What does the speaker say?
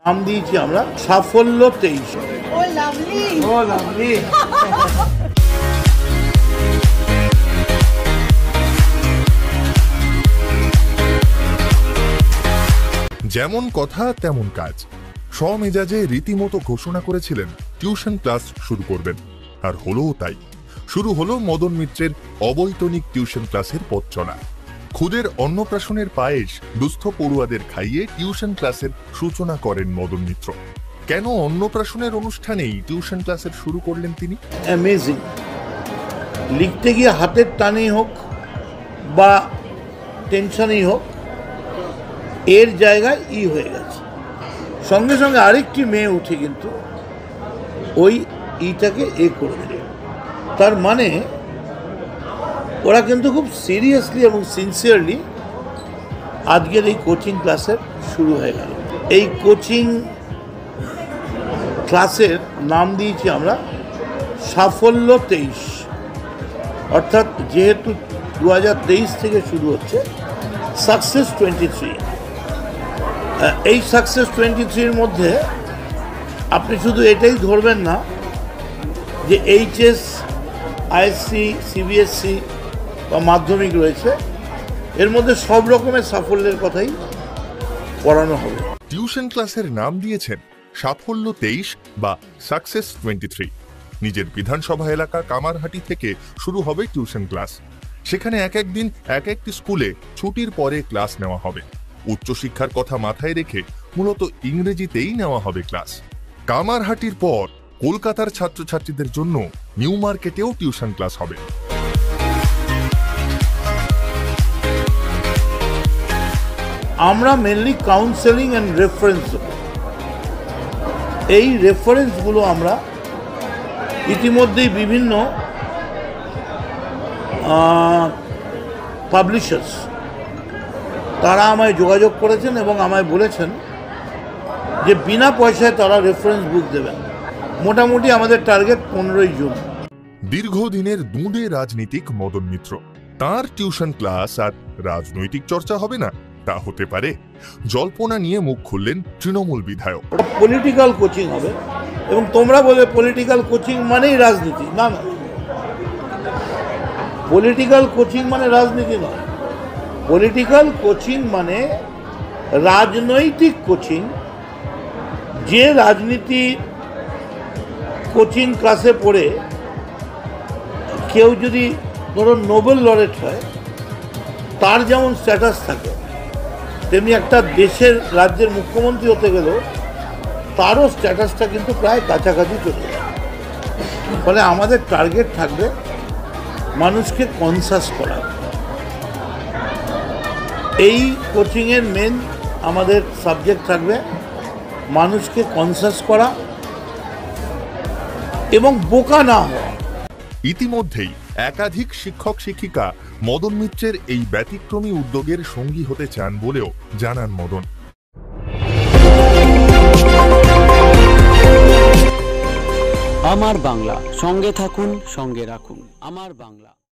নাম দিয়েছি আমরা সাফল্য 23। ও লাভলি, ও লাভলি। যেমন কথা তেমন কাজ, স্বমেজাজে রীতিমতো ঘোষণা করেছিলেন টিউশন ক্লাস শুরু করবেন, আর হলোও তাই। শুরু হলো মদন মিত্রের অবৈতনিক টিউশন ক্লাসের পথ চলা। খুদের অন্নপ্রাশনের পায়েস দুস্থ পড়ুয়াদের খাইয়ে টিউশন ক্লাসের সূচনা করেন মদন মিত্র। কেন অন্নপ্রাশনের অনুষ্ঠানেই টিউশন ক্লাসের শুরু করলেন তিনি? অ্যামেজিং। লিখতে গিয়ে হাতের টানেই হোক বা টেনশনেই হোক, এর জায়গায় হয়ে গেছে। সঙ্গে সঙ্গে আরেকটি মেয়ে উঠে কিন্তু ওই ইটাকে করে দিল। তার মানে ওরা কিন্তু খুব সিরিয়াসলি এবং সিনসিয়ারলি আজকের এই কোচিং ক্লাসের শুরু হয়ে গেল। এই কোচিং ক্লাসের নাম দিয়েছি আমরা সাফল্য 23। অর্থাৎ যেহেতু 2023 থেকে শুরু হচ্ছে, সাকসেস 23। এই সাকসেস 23-র মধ্যে আপনি শুধু এটাই ধরবেন না যে এইচএস, আইএসসি, সিবিএসসি বা মাধ্যমিক রয়েছে, এর মধ্যে সব রকমের সাফল্যের কথাই পড়ানো হবে। টিউশন ক্লাসের নাম দিয়েছেন সাফল্য 23 বা সাকসেস 23। নিজের বিধানসভা এলাকা কামারহাটি থেকে শুরু হবে টিউশন ক্লাস। সেখানে এক একদিন এক একটি স্কুলে ছুটির পরে ক্লাস নেওয়া হবে। উচ্চশিক্ষার কথা মাথায় রেখে মূলত ইংরেজিতেই নেওয়া হবে ক্লাস। কামারহাটির পর কলকাতার ছাত্রছাত্রীদের জন্য নিউ মার্কেটেও টিউশন ক্লাস হবে। আমরা মেনলি কাউন্সেলিং অ্যান্ড রেফারেন্স, এই রেফারেন্সগুলো আমরা ইতিমধ্যেই বিভিন্ন পাবলিশার্স তারা আমায় যোগাযোগ করেছেন এবং আমায় বলেছেন যে বিনা পয়সায় তারা রেফারেন্স বুক দেবেন। মোটামুটি আমাদের টার্গেট 15ই জুন। দীর্ঘদিনের দুঁদে রাজনীতিক মদন মিত্র, তার টিউশন ক্লাস আর রাজনৈতিক চর্চা হবে না তা হতে পারে? জল্পনা নিয়ে মুখ খুললেন তৃণমূল বিধায়ক। পলিটিক্যাল কোচিং হবে এবং তোমরা বলবে পলিটিক্যাল কোচিং মানেই রাজনীতি। না না, পলিটিক্যাল কোচিং মানে রাজনীতি নয়। পলিটিক্যাল কোচিং মানে রাজনৈতিক কোচিং। যে রাজনীতি কোচিং ক্লাসে পড়ে কেউ যদি ধরো নোবেল লরেট হয়, তার যেমন স্ট্যাটাস থাকে, তেমনি একটা দেশের রাজ্যের মুখ্যমন্ত্রী হতে গেলেও তারও স্ট্যাটাসটা কিন্তু প্রায় কাছাকাছি চলে যায়। ফলে আমাদের টার্গেট থাকবে মানুষকে কনসাস করা। এই কোচিংয়ের মেন আমাদের সাবজেক্ট থাকবে মানুষকে কনসাস করা এবং বোকা না হওয়া। ইতিমধ্যেই একাধিক শিক্ষক শিক্ষিকা মদন মিত্রের এই ব্যতিক্রমী উদ্যোগের সঙ্গী হতে চান বলেও জানান মদন। আমার বাংলা, সঙ্গে থাকুন, সঙ্গে রাখুন আমার বাংলা।